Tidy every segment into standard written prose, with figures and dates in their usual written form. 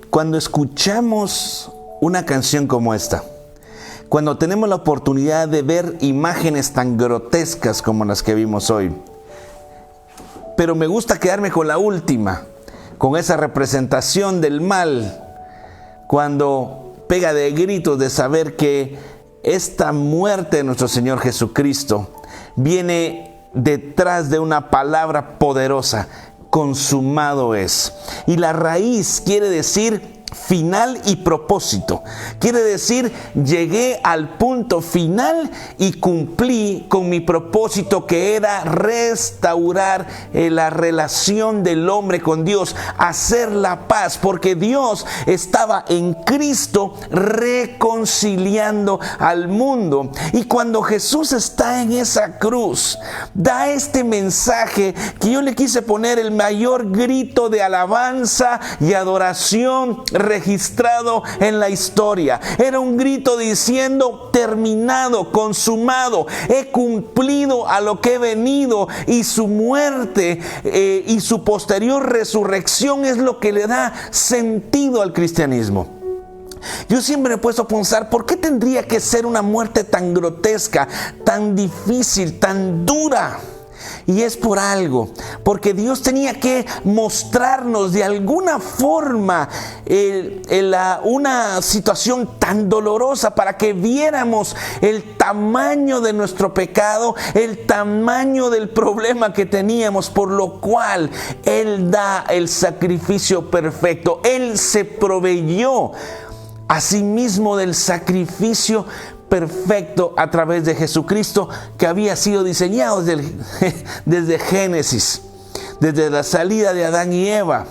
Cuando escuchamos una canción como esta, cuando tenemos la oportunidad de ver imágenes tan grotescas como las que vimos hoy, pero me gusta quedarme con la última, con esa representación del mal, cuando pega de gritos de saber que esta muerte de nuestro Señor Jesucristo viene detrás de una palabra poderosa: consumado es. Y la raíz quiere decir final y propósito. Quiere decir, llegué al punto final y cumplí con mi propósito, que era restaurar la relación del hombre con Dios, hacer la paz, porque Dios estaba en Cristo reconciliando al mundo. Y cuando Jesús está en esa cruz, da este mensaje que yo le quise poner el mayor grito de alabanza y adoración registrado en la historia. Era un grito diciendo: terminado, consumado, he cumplido a lo que he venido, y su muerte y su posterior resurrección es lo que le da sentido al cristianismo. Yo siempre me he puesto a pensar, ¿por qué tendría que ser una muerte tan grotesca, tan difícil, tan dura? Y es por algo, porque Dios tenía que mostrarnos de alguna forma una situación tan dolorosa, para que viéramos el tamaño de nuestro pecado, el tamaño del problema que teníamos, por lo cual Él da el sacrificio perfecto. Él se proveyó a sí mismo del sacrificio perfecto a través de Jesucristo, que había sido diseñado desde Génesis, desde la salida de Adán y Eva.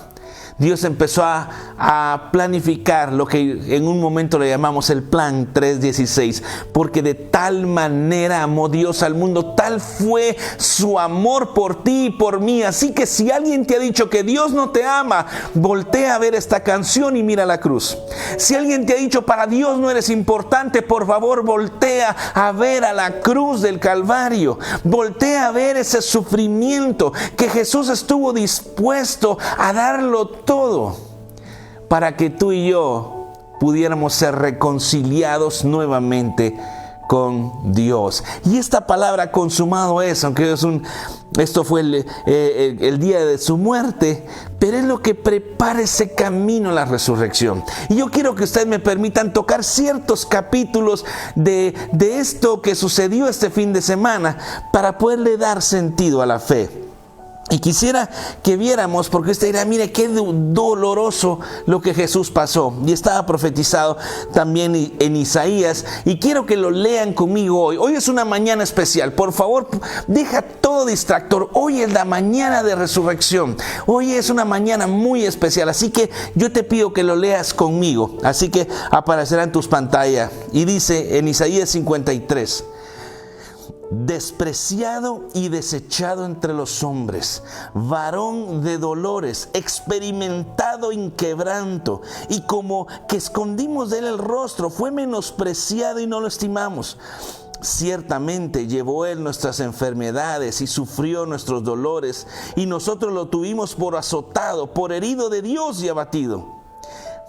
Dios empezó a planificar lo que en un momento le llamamos el plan 3:16, porque de tal manera amó Dios al mundo, tal fue su amor por ti y por mí. Así que si alguien te ha dicho que Dios no te ama, voltea a ver esta canción y mira la cruz. Si alguien te ha dicho para Dios no eres importante, por favor voltea a ver a la cruz del Calvario. Voltea a ver ese sufrimiento que Jesús estuvo dispuesto a darlo todo para que tú y yo pudiéramos ser reconciliados nuevamente con Dios. Y esta palabra consumado es, aunque esto fue el día de su muerte, pero es lo que prepara ese camino a la resurrección. Y yo quiero que ustedes me permitan tocar ciertos capítulos de esto que sucedió este fin de semana, para poderle dar sentido a la fe. Y quisiera que viéramos, porque usted dirá: mire qué doloroso lo que Jesús pasó. Y estaba profetizado también en Isaías. Y quiero que lo lean conmigo hoy. Hoy es una mañana especial. Por favor, deja todo distractor. Hoy es la mañana de resurrección. Hoy es una mañana muy especial. Así que yo te pido que lo leas conmigo. Así que aparecerá en tus pantallas. Y dice en Isaías 53: despreciado y desechado entre los hombres, varón de dolores, experimentado en quebranto, y como que escondimos de él el rostro, fue menospreciado y no lo estimamos. Ciertamente llevó él nuestras enfermedades y sufrió nuestros dolores, y nosotros lo tuvimos por azotado, por herido de Dios y abatido.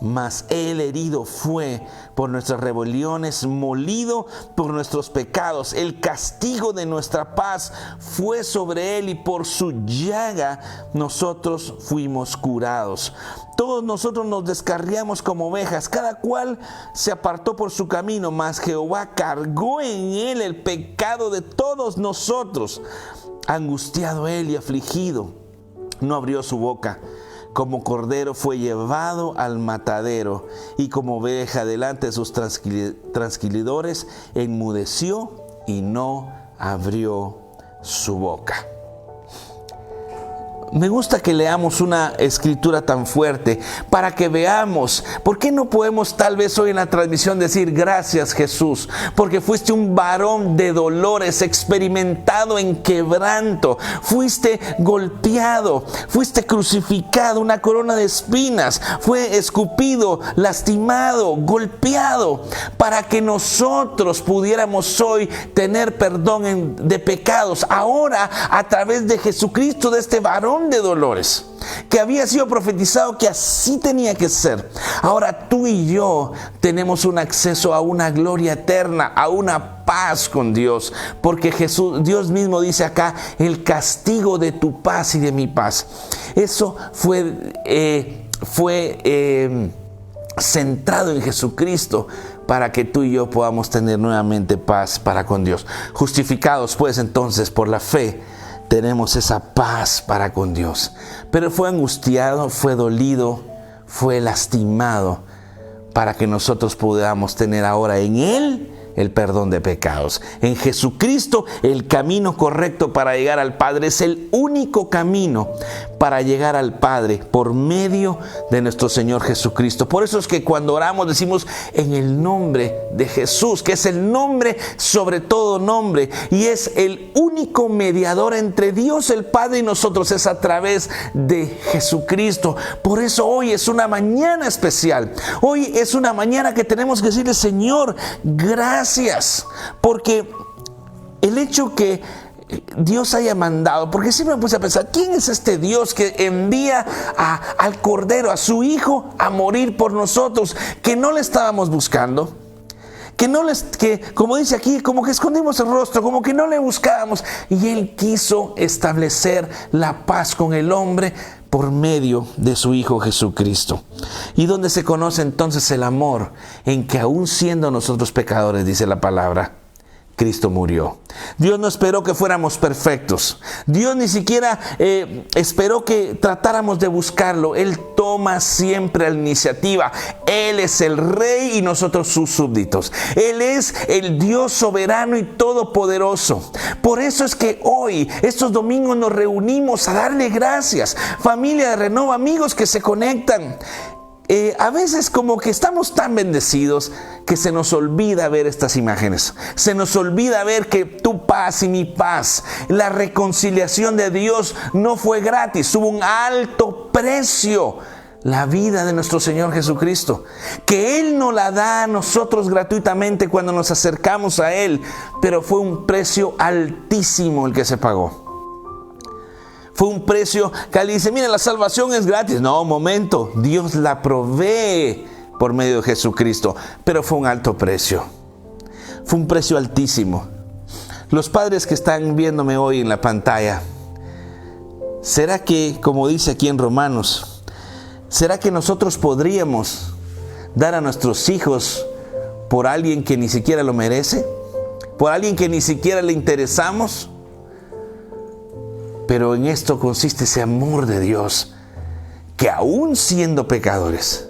Mas él herido fue por nuestras rebeliones, molido por nuestros pecados. El castigo de nuestra paz fue sobre él, y por su llaga nosotros fuimos curados. Todos nosotros nos descarriamos como ovejas, cada cual se apartó por su camino, mas Jehová cargó en él el pecado de todos nosotros. Angustiado él y afligido, no abrió su boca. Como cordero fue llevado al matadero, y como oveja delante de sus transquilidores, enmudeció y no abrió su boca. Me gusta que leamos una escritura tan fuerte para que veamos. ¿Por qué no podemos tal vez hoy en la transmisión decir: gracias Jesús, porque fuiste un varón de dolores, experimentado en quebranto, fuiste golpeado, fuiste crucificado, una corona de espinas, fue escupido, lastimado, golpeado, para que nosotros pudiéramos hoy tener perdón de pecados? Ahora, a través de Jesucristo, de este varón montón de dolores, que había sido profetizado que así tenía que ser. Ahora tú y yo tenemos un acceso a una gloria eterna, a una paz con Dios, porque Dios mismo dice acá: el castigo de tu paz y de mi paz. Eso fue centrado en Jesucristo, para que tú y yo podamos tener nuevamente paz para con Dios. Justificados pues entonces por la fe, tenemos esa paz para con Dios. Pero fue angustiado, fue dolido, fue lastimado, para que nosotros podamos tener ahora en Él el perdón de pecados. En Jesucristo, el camino correcto para llegar al Padre. Es el único camino para llegar al Padre, por medio de nuestro Señor Jesucristo. Por eso es que cuando oramos decimos: en el nombre de Jesús, que es el nombre sobre todo nombre, y es el único mediador entre Dios el Padre y nosotros, es a través de Jesucristo. Por eso hoy es una mañana especial. Hoy es una mañana que tenemos que decirle: Señor, gracias, porque el hecho que Dios haya mandado, porque siempre me puse a pensar: ¿quién es este Dios que envía al Cordero, a su Hijo, a morir por nosotros, que no le estábamos buscando? Que como dice aquí, como que escondimos el rostro, como que no le buscábamos, y Él quiso establecer la paz con el hombre por medio de su Hijo Jesucristo. ¿Y dónde se conoce entonces el amor? En que aún siendo nosotros pecadores, dice la palabra, Cristo murió. Dios no esperó que fuéramos perfectos. Dios ni siquiera esperó que tratáramos de buscarlo. Él toma siempre la iniciativa. Él es el Rey y nosotros sus súbditos. Él es el Dios soberano y todopoderoso. Por eso es que hoy, estos domingos, nos reunimos a darle gracias. Familia de Renova, amigos que se conectan. A veces como que estamos tan bendecidos que se nos olvida ver estas imágenes. Se nos olvida ver que tu paz y mi paz, la reconciliación de Dios no fue gratis. Hubo un alto precio. La vida de nuestro Señor Jesucristo, que Él nos la da a nosotros gratuitamente cuando nos acercamos a Él. Pero fue un precio altísimo el que se pagó. Fue un precio que alguien dice: mira, la salvación es gratis. No, un momento, Dios la provee por medio de Jesucristo, pero fue un alto precio. Fue un precio altísimo. Los padres que están viéndome hoy en la pantalla, ¿será que, como dice aquí en Romanos, será que nosotros podríamos dar a nuestros hijos por alguien que ni siquiera lo merece? ¿Por alguien que ni siquiera le interesamos? Pero en esto consiste ese amor de Dios, que aún siendo pecadores,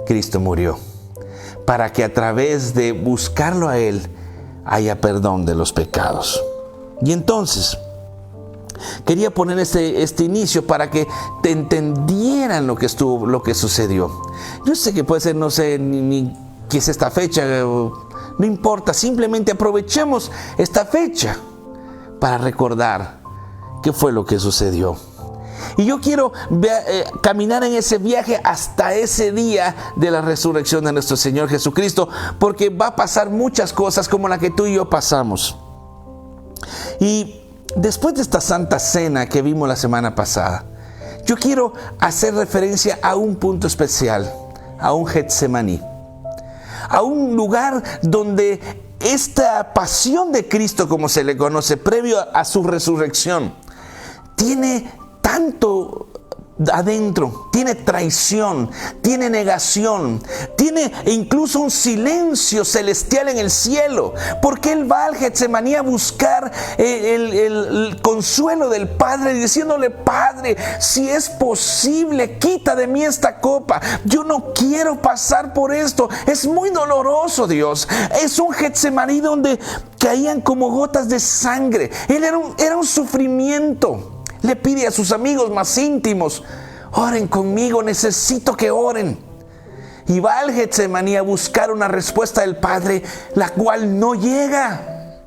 Cristo murió, para que a través de buscarlo a Él haya perdón de los pecados. Y entonces, quería poner este inicio para que te entendieran lo que sucedió. Yo sé que puede ser, no sé ni qué es esta fecha, no importa, simplemente aprovechemos esta fecha para recordar qué fue lo que sucedió. Y yo quiero caminar en ese viaje hasta ese día de la resurrección de nuestro Señor Jesucristo, porque va a pasar muchas cosas como la que tú y yo pasamos. Y después de esta Santa Cena que vimos la semana pasada, yo quiero hacer referencia a un punto especial, a un Getsemaní, a un lugar donde esta pasión de Cristo, como se le conoce, previo a su resurrección, tiene tanto adentro, tiene traición, tiene negación, tiene incluso un silencio celestial en el cielo, porque Él va al Getsemaní a buscar el consuelo del Padre, diciéndole: Padre, si es posible, quita de mí esta copa, yo no quiero pasar por esto, es muy doloroso, Dios. Es un Getsemaní donde caían como gotas de sangre. Él era un sufrimiento. Le pide a sus amigos más íntimos: oren conmigo, necesito que oren. Y va al Getsemaní a buscar una respuesta del Padre, la cual no llega.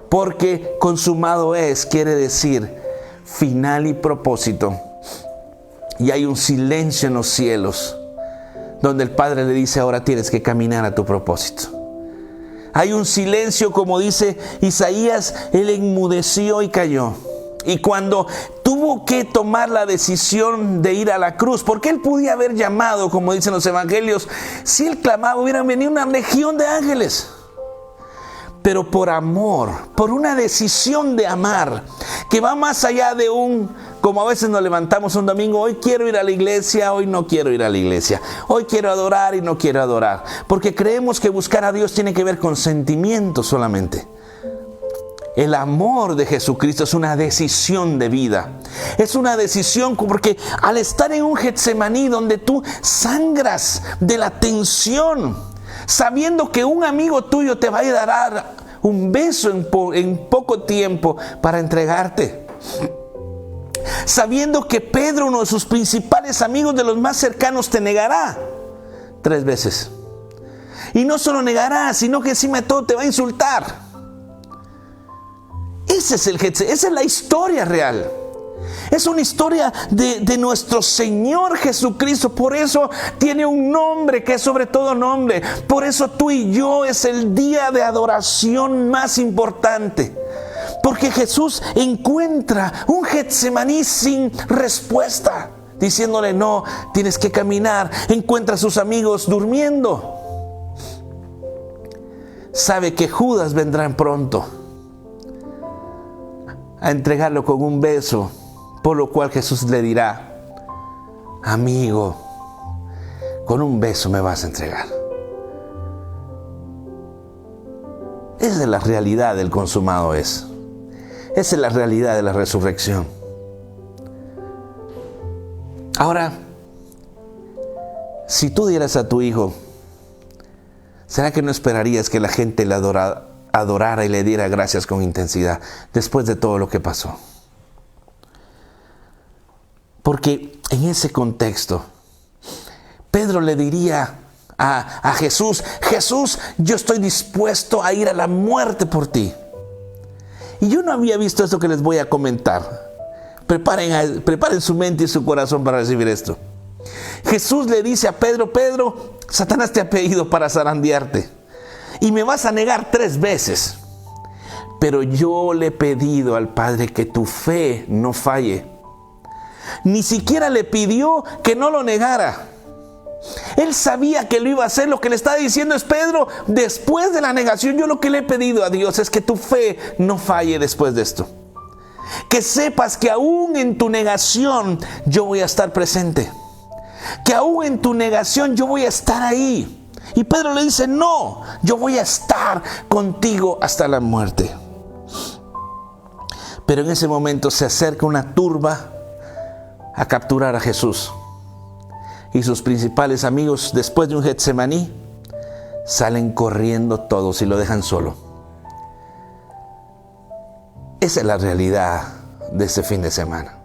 Porque consumado es, quiere decir final y propósito. Y hay un silencio en los cielos, donde el Padre le dice: ahora tienes que caminar a tu propósito. Hay un silencio, como dice Isaías: Él enmudeció y cayó. Y cuando tuvo tuvo que tomar la decisión de ir a la cruz, porque él podía haber llamado, como dicen los evangelios, si él clamaba hubieran venido una legión de ángeles. Pero por amor, por una decisión de amar, que va más allá de como a veces nos levantamos un domingo, hoy quiero ir a la iglesia, hoy no quiero ir a la iglesia, hoy quiero adorar y no quiero adorar, porque creemos que buscar a Dios tiene que ver con sentimientos solamente. El amor de Jesucristo es una decisión de vida. Es una decisión porque al estar en un Getsemaní donde tú sangras de la tensión, sabiendo que un amigo tuyo te va a dar un beso en poco tiempo para entregarte. Sabiendo que Pedro, uno de sus principales amigos, de los más cercanos, te negará 3 veces. Y no solo negará, sino que encima de todo te va a insultar. Esa es la historia real. Es una historia de nuestro Señor Jesucristo. Por eso tiene un nombre que es sobre todo nombre. Por eso tú y yo es el día de adoración más importante. Porque Jesús encuentra un Getsemaní sin respuesta, diciéndole no, tienes que caminar. Encuentra a sus amigos durmiendo. Sabe que Judas vendrá pronto a entregarlo con un beso, por lo cual Jesús le dirá: amigo, con un beso me vas a entregar. Esa es la realidad del consumado es. Esa es la realidad de la resurrección. Ahora, si tú dieras a tu hijo, ¿será que no esperarías que la gente le adorara y le diera gracias con intensidad después de todo lo que pasó? Porque en ese contexto, Pedro le diría a Jesús: Jesús, yo estoy dispuesto a ir a la muerte por ti. Y yo no había visto esto que les voy a comentar. Preparen su mente y su corazón para recibir esto. Jesús le dice a Pedro: Pedro, Satanás te ha pedido para zarandearte y me vas a negar 3 veces. Pero yo le he pedido al Padre que tu fe no falle. Ni siquiera le pidió que no lo negara. Él sabía que lo iba a hacer. Lo que le está diciendo es: Pedro, después de la negación, yo lo que le he pedido a Dios es que tu fe no falle después de esto. Que sepas que aún en tu negación yo voy a estar presente. Que aún en tu negación yo voy a estar ahí. Y Pedro le dice: no, yo voy a estar contigo hasta la muerte. Pero en ese momento se acerca una turba a capturar a Jesús. Y sus principales amigos, después de un Getsemaní, salen corriendo todos y lo dejan solo. Esa es la realidad de este fin de semana.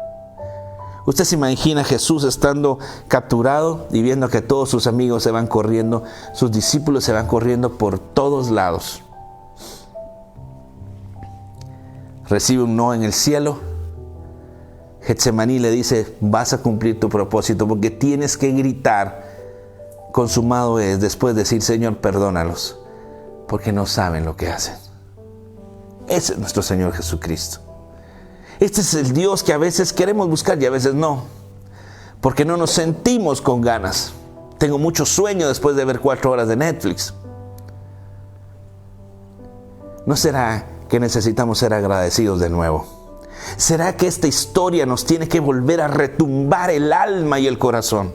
Usted se imagina a Jesús estando capturado y viendo que todos sus amigos se van corriendo, sus discípulos se van corriendo por todos lados. Recibe un no en el cielo. Getsemaní le dice: vas a cumplir tu propósito, porque tienes que gritar: consumado es, después decir: Señor, perdónalos, porque no saben lo que hacen. Ese es nuestro Señor Jesucristo. Este es el Dios que a veces queremos buscar y a veces no, porque no nos sentimos con ganas. Tengo mucho sueño después de ver 4 horas de Netflix. ¿No será que necesitamos ser agradecidos de nuevo? ¿Será que esta historia nos tiene que volver a retumbar el alma y el corazón?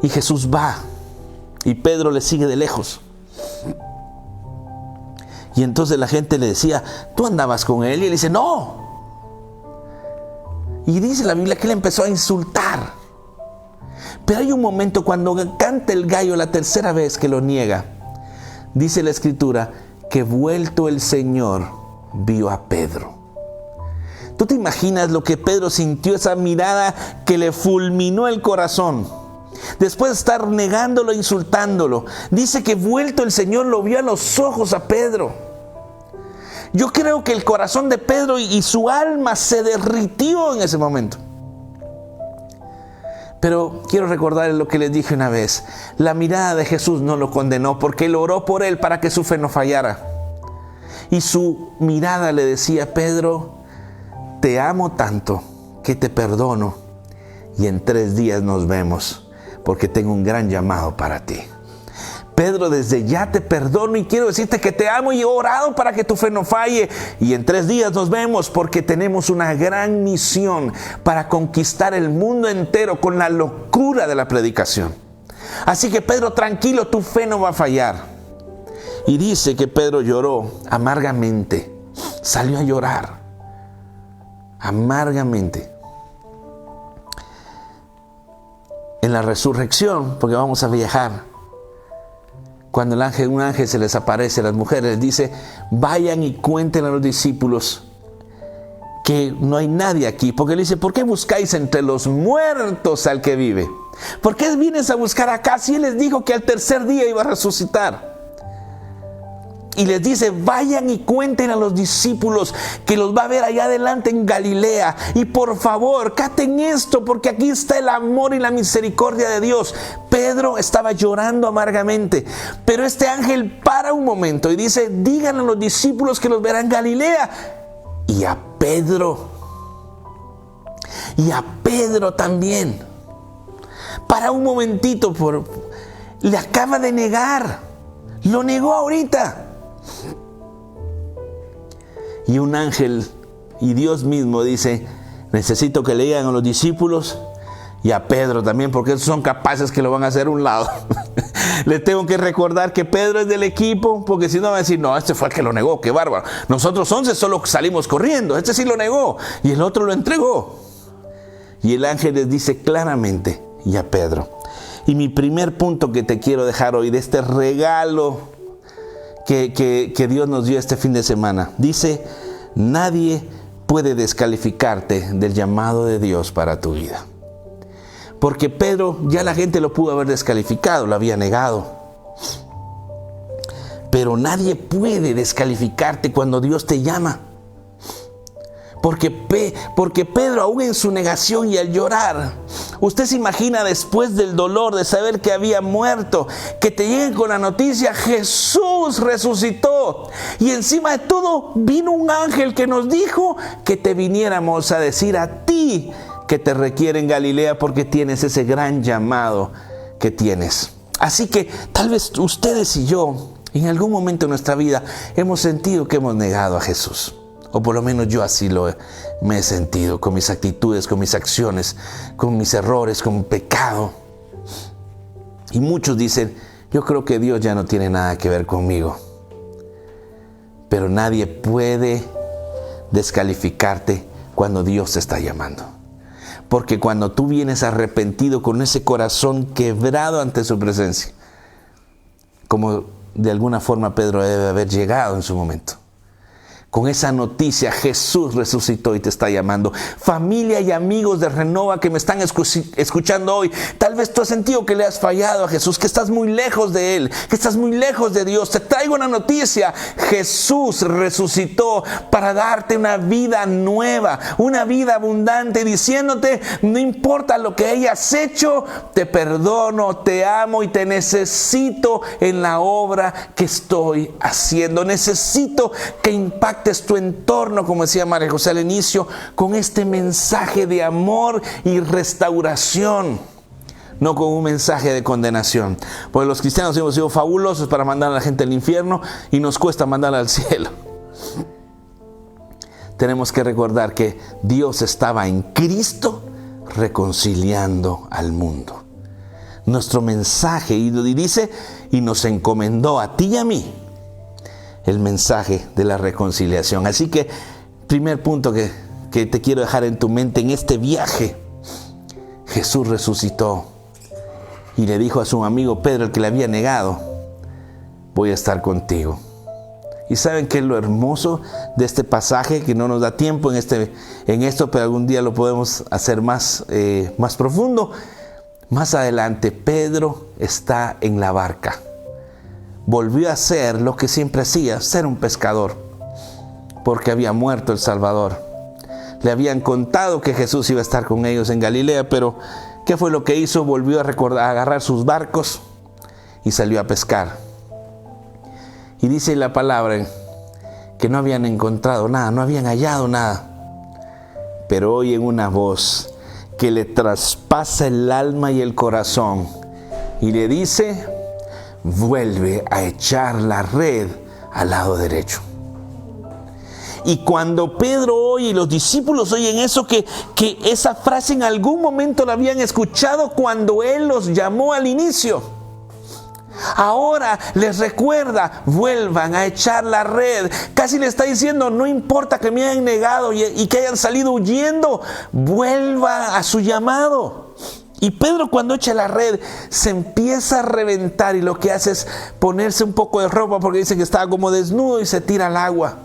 Y Jesús va, y Pedro le sigue de lejos. Y entonces la gente le decía: ¿tú andabas con él? Y él dice: no. Y dice la Biblia que él empezó a insultar. Pero hay un momento cuando canta el gallo la 3ª vez que lo niega. Dice la Escritura que vuelto el Señor vio a Pedro. ¿Tú te imaginas lo que Pedro sintió? Esa mirada que le fulminó el corazón. Después de estar negándolo e insultándolo, dice que vuelto el Señor lo vio a los ojos a Pedro. Yo creo que el corazón de Pedro y su alma se derritió en ese momento. Pero quiero recordarles lo que les dije una vez. La mirada de Jesús no lo condenó, porque él oró por él para que su fe no fallara. Y su mirada le decía: Pedro, te amo tanto que te perdono y en 3 días nos vemos, porque tengo un gran llamado para ti. Pedro, desde ya te perdono y quiero decirte que te amo y he orado para que tu fe no falle. Y en 3 días nos vemos porque tenemos una gran misión para conquistar el mundo entero con la locura de la predicación. Así que Pedro, tranquilo, tu fe no va a fallar. Y dice que Pedro lloró amargamente. Salió a llorar amargamente. En la resurrección, porque vamos a viajar, cuando un ángel se les aparece a las mujeres, les dice, vayan y cuenten a los discípulos que no hay nadie aquí. Porque le dice, ¿por qué buscáis entre los muertos al que vive? ¿Por qué vienes a buscar acá si Él les dijo que al 3er día iba a resucitar? Y les dice, vayan y cuenten a los discípulos que los va a ver allá adelante en Galilea. Y por favor, caten esto, porque aquí está el amor y la misericordia de Dios. Pedro estaba llorando amargamente, pero este ángel para un momento y dice, digan a los discípulos que los verán en Galilea. Y a Pedro también. Para un momentito, le acaba de negar. Lo negó ahorita. Y un ángel y Dios mismo dice, necesito que le digan a los discípulos y a Pedro también, porque esos son capaces que lo van a hacer a un lado. Le tengo que recordar que Pedro es del equipo, porque si no va a decir, no, este fue el que lo negó, qué bárbaro. Nosotros 11 solo salimos corriendo, este sí lo negó y el otro lo entregó. Y el ángel les dice claramente, y a Pedro. Y mi primer punto que te quiero dejar hoy de este regalo que Dios nos dio este fin de semana. Dice, nadie puede descalificarte del llamado de Dios para tu vida. Porque Pedro, ya la gente lo pudo haber descalificado, lo había negado. Pero nadie puede descalificarte cuando Dios te llama. Porque Pedro, aún en su negación y al llorar, usted se imagina después del dolor de saber que había muerto, que te lleguen con la noticia, Jesús resucitó. Y encima de todo vino un ángel que nos dijo que te viniéramos a decir a ti que te requiere en Galilea porque tienes ese gran llamado que tienes. Así que tal vez ustedes y yo, en algún momento de nuestra vida, hemos sentido que hemos negado a Jesús. O por lo menos yo así me he sentido, con mis actitudes, con mis acciones, con mis errores, con mi pecado. Y muchos dicen, yo creo que Dios ya no tiene nada que ver conmigo. Pero nadie puede descalificarte cuando Dios te está llamando. Porque cuando tú vienes arrepentido con ese corazón quebrado ante su presencia, como de alguna forma Pedro debe haber llegado en su momento, con esa noticia, Jesús resucitó y te está llamando. Familia y amigos de Renova que me están escuchando hoy, tal vez tú has sentido que le has fallado a Jesús, que estás muy lejos de Él, que estás muy lejos de Dios. Te traigo una noticia, Jesús resucitó para darte una vida nueva, una vida abundante, diciéndote, no importa lo que hayas hecho, te perdono, te amo y te necesito en la obra que estoy haciendo. Necesito que impactes tu entorno, como decía María José al inicio, con este mensaje de amor y restauración, no con un mensaje de condenación. Porque los cristianos hemos sido fabulosos para mandar a la gente al infierno y nos cuesta mandarla al cielo. Tenemos que recordar que Dios estaba en Cristo reconciliando al mundo. Nuestro mensaje, y dice, y nos encomendó a ti y a mí el mensaje de la reconciliación. Así que, primer punto que te quiero dejar en tu mente en este viaje, Jesús resucitó y le dijo a su amigo Pedro, el que le había negado, voy a estar contigo. Y saben qué es lo hermoso de este pasaje, que no nos da tiempo en esto, pero algún día lo podemos hacer más profundo. Más adelante, Pedro está en la barca. Volvió a hacer lo que siempre hacía, ser un pescador, porque había muerto el Salvador. Le habían contado que Jesús iba a estar con ellos en Galilea, pero ¿qué fue lo que hizo? Volvió a agarrar sus barcos y salió a pescar. Y dice la palabra que no habían encontrado nada, no habían hallado nada. pero oyen una voz que le traspasa el alma y el corazón y le dice: vuelve a echar la red al lado derecho. Y cuando Pedro oye y los discípulos oyen eso, que esa frase en algún momento la habían escuchado cuando Él los llamó al inicio. Ahora les recuerda: vuelvan a echar la red. Casi le está diciendo: no importa que me hayan negado y que hayan salido huyendo, vuelvan a su llamado. Y Pedro, cuando echa la red, se empieza a reventar y lo que hace es ponerse un poco de ropa, porque dice que estaba como desnudo, y se tira al agua.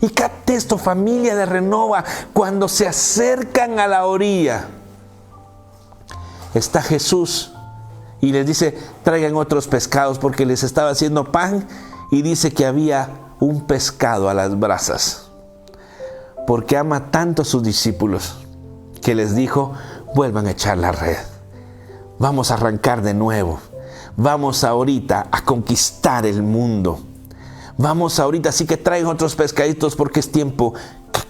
Y capte esto, familia de Renova, cuando se acercan a la orilla, está Jesús y les dice: traigan otros pescados, porque les estaba haciendo pan, y dice que había un pescado a las brasas, porque ama tanto a sus discípulos que les dijo: vuelvan a echar la red, vamos a arrancar de nuevo, vamos ahorita a conquistar el mundo. Vamos ahorita, así que traigan otros pescaditos, porque es tiempo que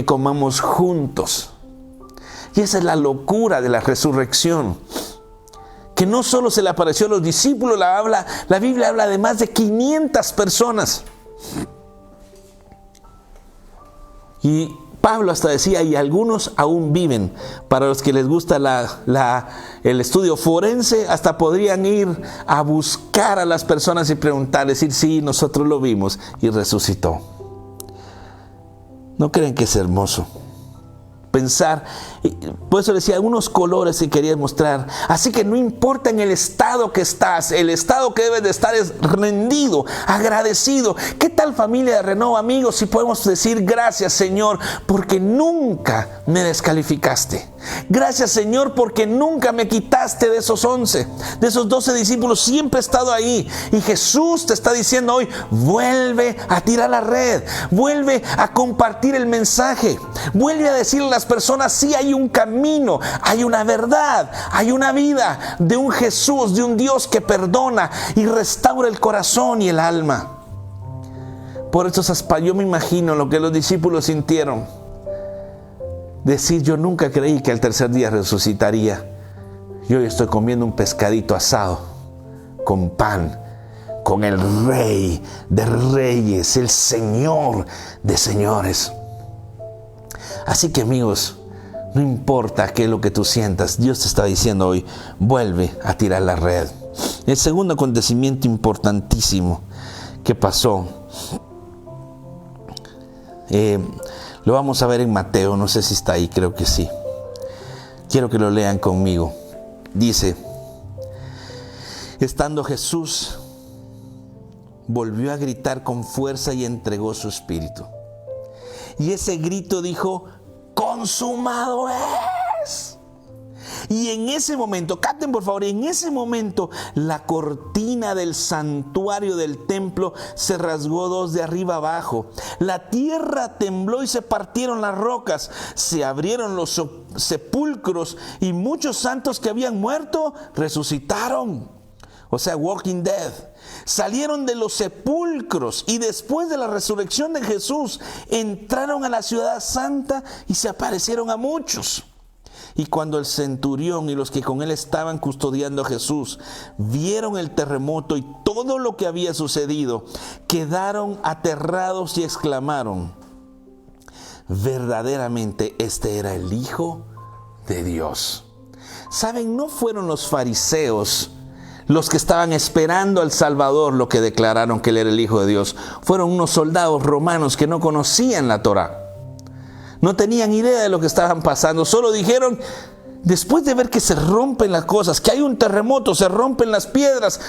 comamos juntos. Y esa es la locura de la resurrección, que no solo se le apareció a los discípulos, la Biblia habla de más de 500 personas. Y Pablo hasta decía: y algunos aún viven. Para los que les gusta el estudio forense, hasta podrían ir a buscar a las personas y preguntar, decir: sí, nosotros lo vimos y resucitó. ¿No creen que es hermoso pensar? Por eso decía unos colores que quería mostrar. Así que no importa en el estado que estás, el estado que debes de estar es rendido, agradecido. ¿Qué tal, familia de Renova, amigos, si podemos decir: gracias, Señor, porque nunca me descalificaste? Gracias, Señor, porque nunca me quitaste de esos 11, de esos 12 discípulos. Siempre he estado ahí. Y Jesús te está diciendo hoy: vuelve a tirar la red, vuelve a compartir el mensaje, vuelve a decirle a las personas: sí, hay un camino, hay una verdad, hay una vida de un Jesús, de un Dios que perdona y restaura el corazón y el alma. Por eso yo me imagino lo que los discípulos sintieron. Decir: yo nunca creí que al tercer día resucitaría. Yo hoy estoy comiendo un pescadito asado con pan, con el Rey de Reyes, el Señor de Señores. Así que, amigos, no importa qué es lo que tú sientas, Dios te está diciendo hoy: vuelve a tirar la red. El segundo acontecimiento importantísimo que pasó, lo vamos a ver en Mateo, no sé si está ahí, creo que sí. Quiero que lo lean conmigo. Dice: estando Jesús, volvió a gritar con fuerza y entregó su espíritu. Y ese grito dijo: consumado es. Y en ese momento, capten por favor, en ese momento la cortina del santuario del templo se rasgó dos de arriba abajo. La tierra tembló y se partieron las rocas. Se abrieron los sepulcros y muchos santos que habían muerto resucitaron. O sea, Walking Dead. Salieron de los sepulcros y después de la resurrección de Jesús entraron a la ciudad santa y se aparecieron a muchos. Y cuando el centurión y los que con él estaban custodiando a Jesús vieron el terremoto y todo lo que había sucedido, quedaron aterrados y exclamaron: verdaderamente este era el Hijo de Dios. ¿Saben? No fueron los fariseos los que estaban esperando al Salvador lo que declararon que él era el Hijo de Dios. Fueron unos soldados romanos que no conocían la Torá. No tenían idea de lo que estaban pasando. Solo dijeron, después de ver que se rompen las cosas, que hay un terremoto, se rompen las piedras,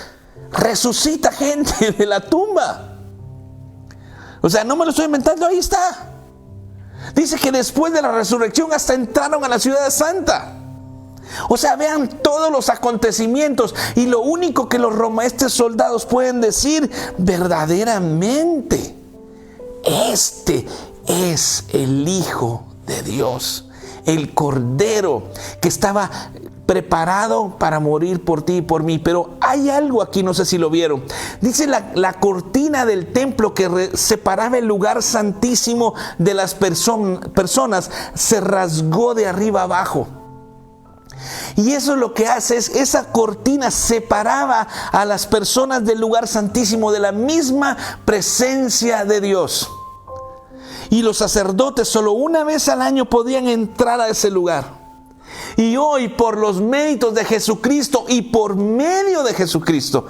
resucita gente de la tumba. O sea, no me lo estoy inventando, ahí está. Dice que después de la resurrección hasta entraron a la ciudad santa. O sea, vean todos los acontecimientos y lo único que estos soldados pueden decir: verdaderamente, este es el Hijo de Dios, el Cordero que estaba preparado para morir por ti y por mí. Pero hay algo aquí, no sé si lo vieron. Dice la cortina del templo que separaba el lugar santísimo de las personas se rasgó de arriba abajo. Y eso lo que hace es, esa cortina separaba a las personas del lugar santísimo, de la misma presencia de Dios. Y los sacerdotes solo una vez al año podían entrar a ese lugar. Y hoy, por los méritos de Jesucristo y por medio de Jesucristo,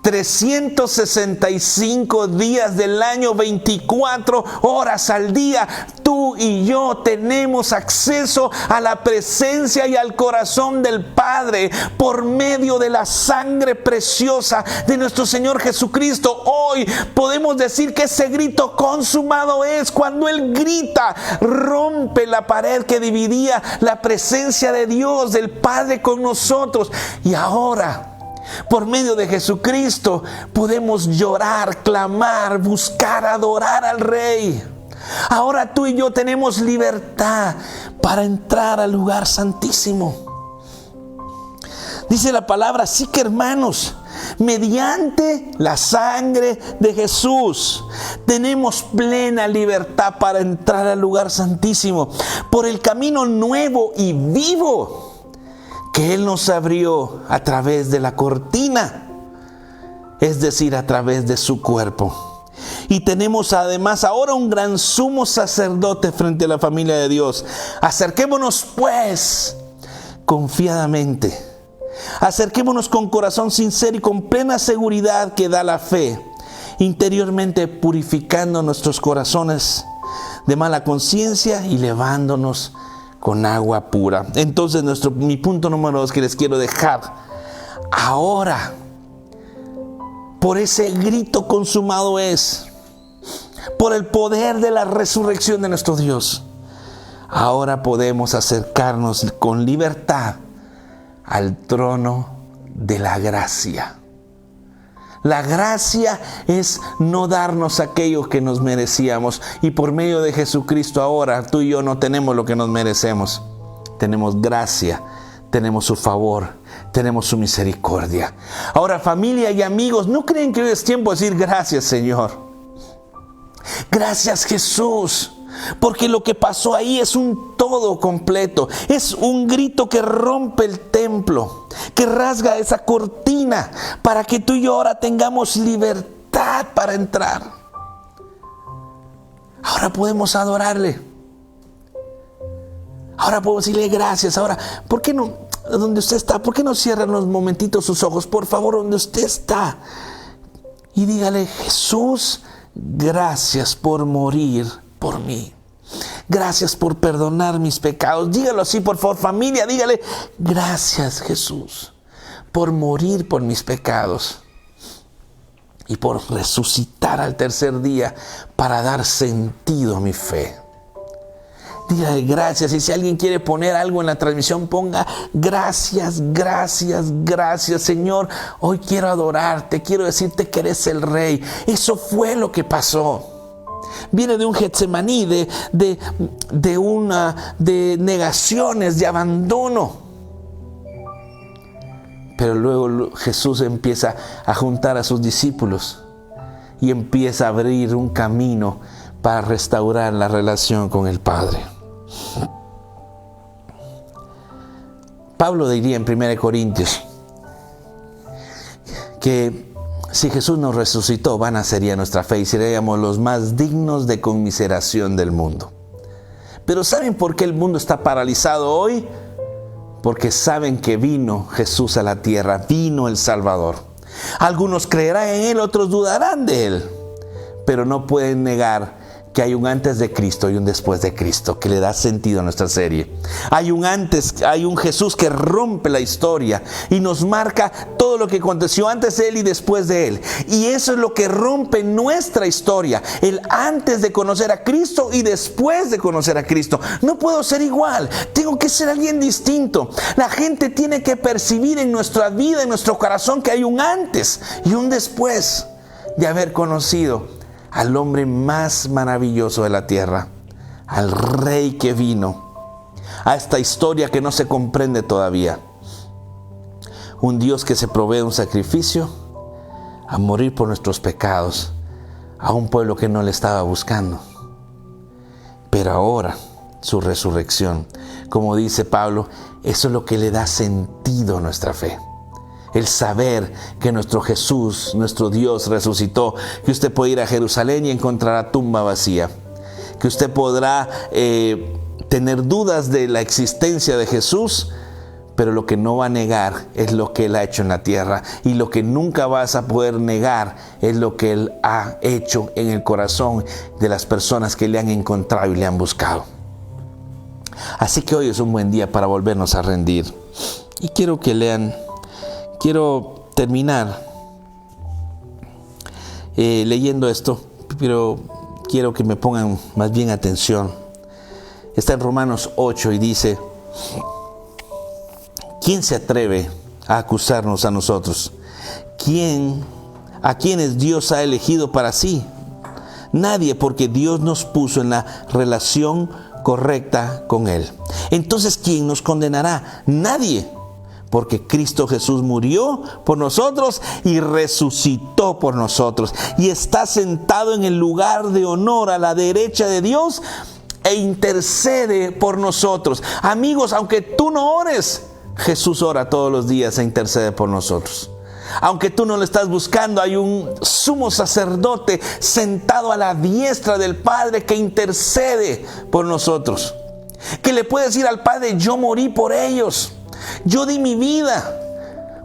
365 días del año, 24 horas al día, tú y yo tenemos acceso a la presencia y al corazón del Padre por medio de la sangre preciosa de nuestro Señor Jesucristo. Hoy podemos decir que ese grito consumado es cuando Él grita, rompe la pared que dividía la presencia de Dios, del Padre con nosotros. Y ahora, por medio de Jesucristo, podemos llorar, clamar, buscar, adorar al Rey. Ahora tú y yo tenemos libertad para entrar al lugar santísimo. Dice la palabra, así que hermanos, mediante la sangre de Jesús, tenemos plena libertad para entrar al lugar santísimo, por el camino nuevo y vivo que Él nos abrió a través de la cortina, es decir, a través de su cuerpo. Y tenemos además ahora un gran sumo sacerdote frente a la familia de Dios. Acerquémonos pues confiadamente. Acerquémonos con corazón sincero y con plena seguridad que da la fe, interiormente purificando nuestros corazones de mala conciencia y lavándonos con agua pura. Entonces mi punto número 2 que les quiero dejar ahora, por ese grito consumado es, por el poder de la resurrección de nuestro Dios, ahora podemos acercarnos con libertad al trono de la gracia. La gracia es no darnos aquello que nos merecíamos. Y por medio de Jesucristo ahora tú y yo no tenemos lo que nos merecemos. Tenemos gracia, tenemos su favor, tenemos su misericordia. Ahora, familia y amigos, ¿no creen que hoy es tiempo de decir gracias, Señor? Gracias, Jesús. Porque lo que pasó ahí es un todo completo. Es un grito que rompe el templo, que rasga esa cortina para que tú y yo ahora tengamos libertad para entrar. Ahora podemos adorarle. Ahora podemos decirle gracias. Ahora, ¿por qué no, donde usted está, por qué no cierran unos momentitos sus ojos? Por favor, donde usted está. Y dígale, Jesús, gracias por morir por mí. Gracias por perdonar mis pecados. Dígalo así, por favor, familia. Dígale, gracias, Jesús, por morir por mis pecados y por resucitar al tercer día para dar sentido a mi fe. Dígale gracias. Y si alguien quiere poner algo en la transmisión, ponga gracias, gracias, gracias, Señor. Hoy quiero adorarte, quiero decirte que eres el Rey. Eso fue lo que pasó. Viene de un Getsemaní, de negaciones, de abandono. Pero luego Jesús empieza a juntar a sus discípulos y empieza a abrir un camino para restaurar la relación con el Padre. Pablo diría en 1 Corintios que si Jesús nos resucitó, vana sería nuestra fe y seríamos los más dignos de conmiseración del mundo. Pero ¿saben por qué el mundo está paralizado hoy? Porque saben que vino Jesús a la tierra, vino el Salvador. Algunos creerán en Él, otros dudarán de Él, pero no pueden negar que hay un antes de Cristo y un después de Cristo, que le da sentido a nuestra serie. Hay un antes, hay un Jesús que rompe la historia y nos marca todo lo que aconteció antes de Él y después de Él. Y eso es lo que rompe nuestra historia, el antes de conocer a Cristo y después de conocer a Cristo. No puedo ser igual, tengo que ser alguien distinto. La gente tiene que percibir en nuestra vida, en nuestro corazón, que hay un antes y un después de haber conocido al hombre más maravilloso de la tierra, al Rey que vino, a esta historia que no se comprende todavía. un Dios que se provee un sacrificio a morir por nuestros pecados, a un pueblo que no le estaba buscando. Pero ahora, su resurrección, como dice Pablo, eso es lo que le da sentido a nuestra fe. El saber que nuestro Jesús, nuestro Dios resucitó, que usted puede ir a Jerusalén y encontrar la tumba vacía, que usted podrá tener dudas de la existencia de Jesús, pero lo que no va a negar es lo que Él ha hecho en la tierra, y lo que nunca vas a poder negar es lo que Él ha hecho en el corazón de las personas que le han encontrado y le han buscado. Así que hoy es un buen día para volvernos a rendir. Y quiero que lean, quiero terminar leyendo esto, pero quiero que me pongan más bien atención. Está en Romanos 8 y dice: ¿quién se atreve a acusarnos a nosotros? ¿A quienes Dios ha elegido para sí? Nadie, porque Dios nos puso en la relación correcta con Él. Entonces, ¿quién nos condenará? Nadie, porque Cristo Jesús murió por nosotros y resucitó por nosotros, y está sentado en el lugar de honor a la derecha de Dios e intercede por nosotros. Amigos, aunque tú no ores, Jesús ora todos los días e intercede por nosotros. Aunque tú no lo estás buscando, hay un sumo sacerdote sentado a la diestra del Padre que intercede por nosotros. Que le puede decir al Padre: yo morí por ellos, yo di mi vida.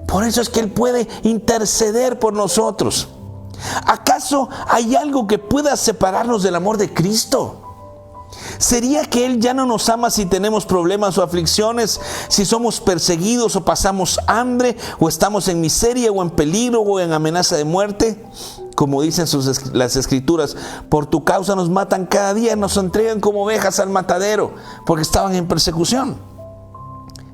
Por eso es que Él puede interceder por nosotros. ¿Acaso hay algo que pueda separarnos del amor de Cristo? ¿Sería que Él ya no nos ama si tenemos problemas o aflicciones, si somos perseguidos o pasamos hambre, o estamos en miseria o en peligro o en amenaza de muerte? Como dicen las Escrituras, por tu causa nos matan cada día, nos entregan como ovejas al matadero, porque estaban en persecución.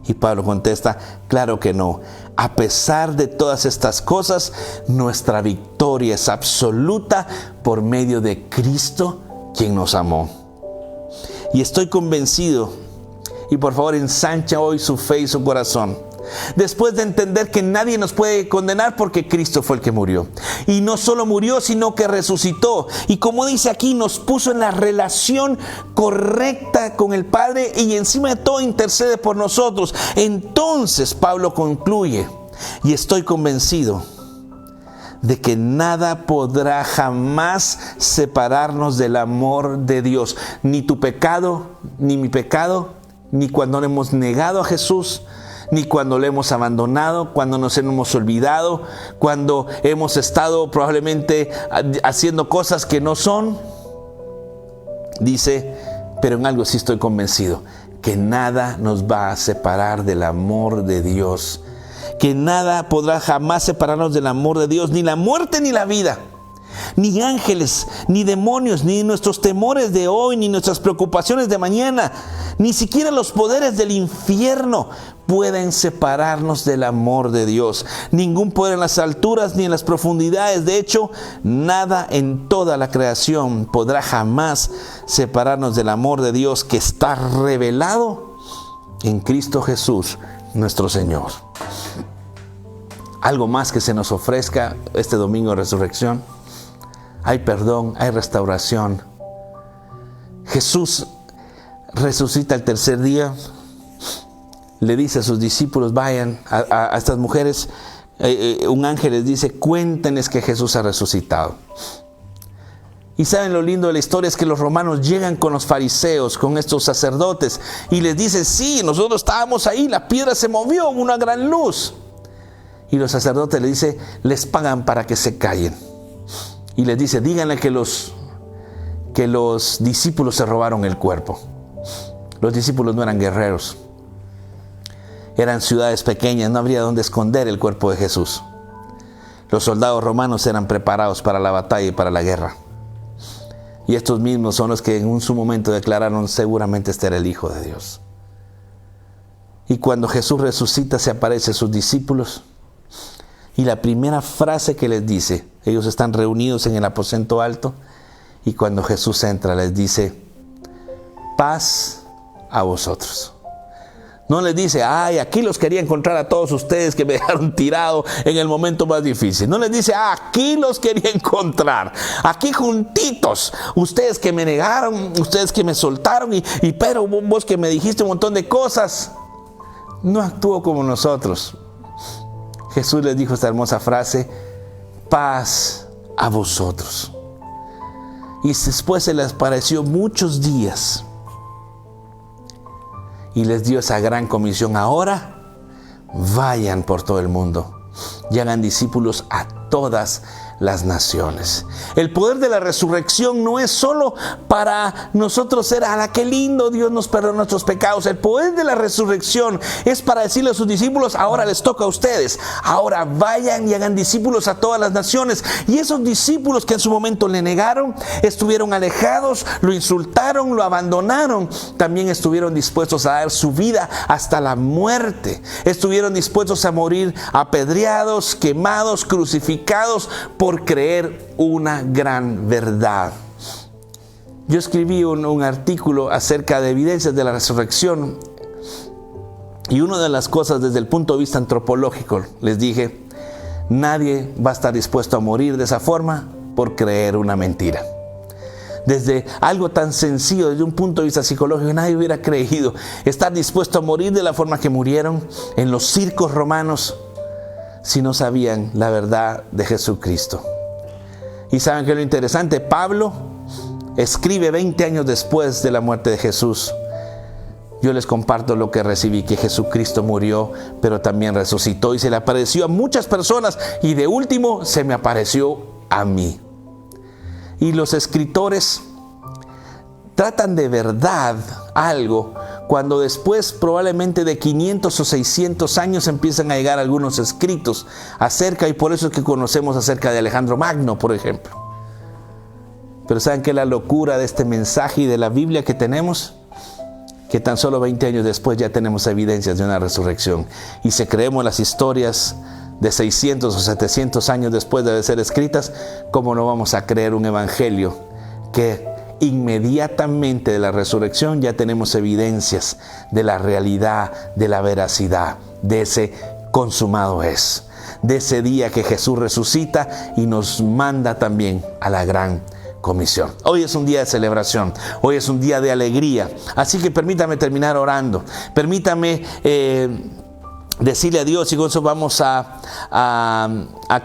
Y Pablo contesta: claro que no. A pesar de todas estas cosas, nuestra victoria es absoluta por medio de Cristo, quien nos amó. Y estoy convencido, y por favor ensancha hoy su fe y su corazón, después de entender que nadie nos puede condenar porque Cristo fue el que murió. Y no solo murió, sino que resucitó. Y como dice aquí, nos puso en la relación correcta con el Padre, y encima de todo intercede por nosotros. Entonces Pablo concluye: y estoy convencido de que nada podrá jamás separarnos del amor de Dios. Ni tu pecado, ni mi pecado, ni cuando le hemos negado a Jesús, ni cuando le hemos abandonado, cuando nos hemos olvidado, cuando hemos estado probablemente haciendo cosas que no son. Dice: pero en algo sí estoy convencido, que nada nos va a separar del amor de Dios. Que nada podrá jamás separarnos del amor de Dios, ni la muerte ni la vida, ni ángeles, ni demonios, ni nuestros temores de hoy, ni nuestras preocupaciones de mañana, ni siquiera los poderes del infierno pueden separarnos del amor de Dios. Ningún poder en las alturas ni en las profundidades. De hecho, nada en toda la creación podrá jamás separarnos del amor de Dios, que está revelado en Cristo Jesús, nuestro Señor. Algo más que se nos ofrezca este domingo de resurrección: hay perdón, hay restauración. Jesús resucita el tercer día, le dice a sus discípulos: vayan a estas mujeres, un ángel les dice: cuéntenles que Jesús ha resucitado. Y saben, lo lindo de la historia es que los romanos llegan con los fariseos, con estos sacerdotes, y les dicen: sí, nosotros estábamos ahí, la piedra se movió, una gran luz. Y los sacerdotes les pagan para que se callen. Y les dice: díganle que los discípulos se robaron el cuerpo. Los discípulos no eran guerreros, eran ciudades pequeñas, no habría donde esconder el cuerpo de Jesús. Los soldados romanos eran preparados para la batalla y para la guerra. Y estos mismos son los que en su momento declararon: seguramente este era el Hijo de Dios. Y cuando Jesús resucita, se aparece a sus discípulos. Y la primera frase que les dice, ellos están reunidos en el aposento alto, y cuando Jesús entra les dice: paz a vosotros. No les dice, ay, aquí los quería encontrar a todos ustedes que me dejaron tirado en el momento más difícil. No les dice, aquí los quería encontrar, aquí juntitos. Ustedes que me negaron, ustedes que me soltaron y Pedro, vos que me dijiste un montón de cosas. No actuó como nosotros. Jesús les dijo esta hermosa frase, paz a vosotros. Y después se les apareció muchos días. Y les dio esa gran comisión. Ahora vayan por todo el mundo y hagan discípulos a todas las naciones. El poder de la resurrección no es solo para nosotros ser, qué lindo, Dios nos perdona nuestros pecados. El poder de la resurrección es para decirle a sus discípulos, ahora les toca a ustedes. Ahora vayan y hagan discípulos a todas las naciones. Y esos discípulos que en su momento le negaron, estuvieron alejados, lo insultaron, lo abandonaron, también estuvieron dispuestos a dar su vida hasta la muerte. Estuvieron dispuestos a morir apedreados, quemados, crucificados por creer una gran verdad. Yo escribí un artículo acerca de evidencias de la resurrección y una de las cosas desde el punto de vista antropológico, les dije, nadie va a estar dispuesto a morir de esa forma por creer una mentira. Desde algo tan sencillo, desde un punto de vista psicológico, nadie hubiera creído estar dispuesto a morir de la forma que murieron en los circos romanos si no sabían la verdad de Jesucristo. Y saben que lo interesante, Pablo escribe 20 años después de la muerte de Jesús. Yo les comparto lo que recibí, que Jesucristo murió, pero también resucitó y se le apareció a muchas personas y de último se me apareció a mí. Y los escritores tratan de verdad algo cuando después probablemente de 500 o 600 años empiezan a llegar algunos escritos acerca, y por eso es que conocemos acerca de Alejandro Magno, por ejemplo. Pero ¿saben qué es la locura de este mensaje y de la Biblia que tenemos? Que tan solo 20 años después ya tenemos evidencias de una resurrección. Y si creemos las historias de 600 o 700 años después de ser escritas, ¿cómo no vamos a creer un evangelio que inmediatamente de la resurrección ya tenemos evidencias de la realidad, de la veracidad, de ese consumado es, de ese día que Jesús resucita y nos manda también a la gran comisión? Hoy es un día de celebración, hoy es un día de alegría, así que permítame terminar orando, permítame decirle a Dios, y con eso vamos a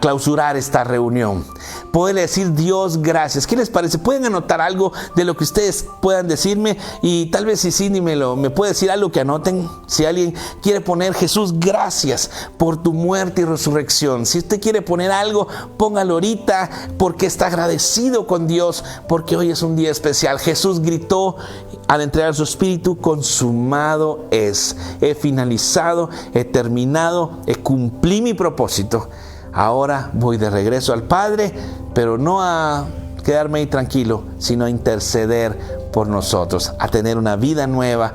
clausurar esta reunión. Poderle decir, Dios, gracias. ¿Qué les parece? ¿Pueden anotar algo de lo que ustedes puedan decirme? Y tal vez si Cindy me puede decir algo que anoten. Si alguien quiere poner, Jesús, gracias por tu muerte y resurrección. Si usted quiere poner algo, póngalo ahorita, porque está agradecido con Dios, porque hoy es un día especial. Jesús gritó al entregar su espíritu, consumado es. He finalizado, he terminado, cumplí mi propósito. Ahora voy de regreso al Padre, pero no a quedarme ahí tranquilo, sino a interceder por nosotros, a tener una vida nueva,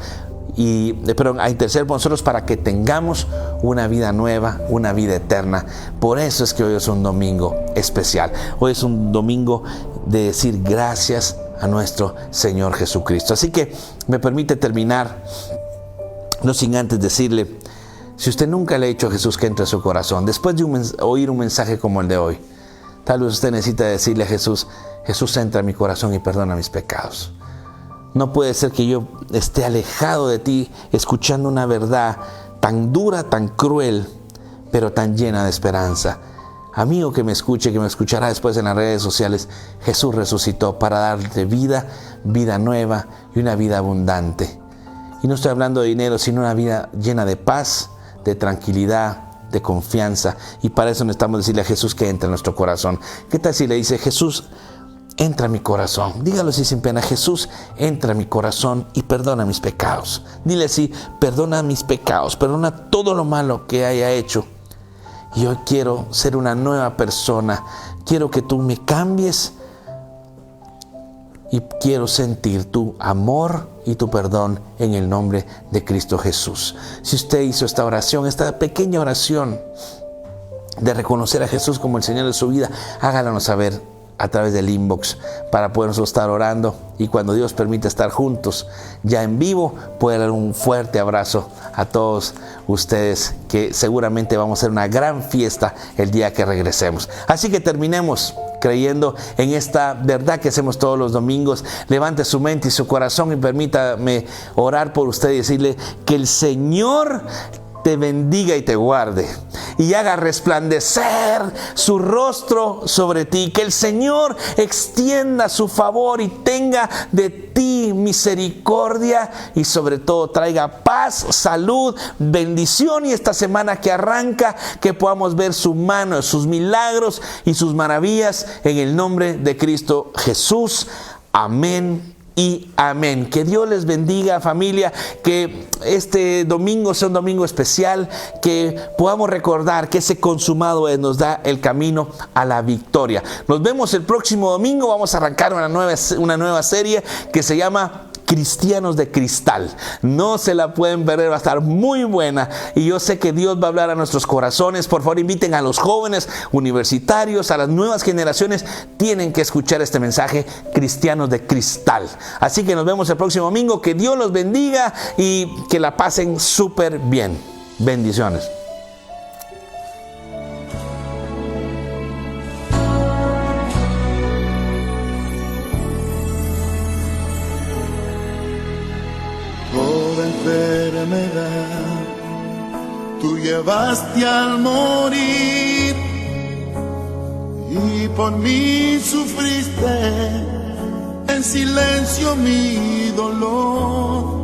a interceder por nosotros para que tengamos una vida nueva, una vida eterna. Por eso es que hoy es un domingo especial. Hoy es un domingo de decir gracias a nuestro Señor Jesucristo. Así que me permite terminar, no sin antes decirle, si usted nunca le ha dicho a Jesús que entre a su corazón, después de oír un mensaje como el de hoy, tal vez usted necesita decirle a Jesús, Jesús, entra a mi corazón y perdona mis pecados. No puede ser que yo esté alejado de ti, escuchando una verdad tan dura, tan cruel, pero tan llena de esperanza. Amigo que me escuche, que me escuchará después en las redes sociales, Jesús resucitó para darte vida, vida nueva y una vida abundante. Y no estoy hablando de dinero, sino una vida llena de paz, de tranquilidad, de confianza. Y para eso necesitamos decirle a Jesús que entre en nuestro corazón. ¿Qué tal si le dice, Jesús, entra a mi corazón? Dígalo así sin pena, Jesús, entra a mi corazón y perdona mis pecados. Dile así, perdona mis pecados, perdona todo lo malo que haya hecho. Y hoy quiero ser una nueva persona. Quiero que tú me cambies y quiero sentir tu amor y tu perdón en el nombre de Cristo Jesús. Si usted hizo esta oración, esta pequeña oración de reconocer a Jesús como el Señor de su vida, háganos saber a través del inbox para podernos estar orando, y cuando Dios permita estar juntos ya en vivo, puedo dar un fuerte abrazo a todos ustedes, que seguramente vamos a hacer una gran fiesta el día que regresemos. Así que terminemos creyendo en esta verdad que hacemos todos los domingos. Levante su mente y su corazón y permítame orar por usted y decirle que el Señor te bendiga y te guarde y haga resplandecer su rostro sobre ti. Que el Señor extienda su favor y tenga de ti misericordia, y sobre todo traiga paz, salud, bendición, y esta semana que arranca, que podamos ver su mano, sus milagros y sus maravillas, en el nombre de Cristo Jesús. Amén y amén. Que Dios les bendiga, familia, que este domingo sea un domingo especial, que podamos recordar que ese consumado nos da el camino a la victoria. Nos vemos el próximo domingo. Vamos a arrancar una nueva serie que se llama Cristianos de Cristal. No se la pueden perder, va a estar muy buena, y yo sé que Dios va a hablar a nuestros corazones. Por favor, inviten a los jóvenes universitarios, a las nuevas generaciones. Tienen que escuchar este mensaje, Cristianos de Cristal. Así que nos vemos el próximo domingo. Que Dios los bendiga y que la pasen súper bien. Bendiciones. Enfermedad tú llevaste al morir, y por mí sufriste en silencio mi dolor.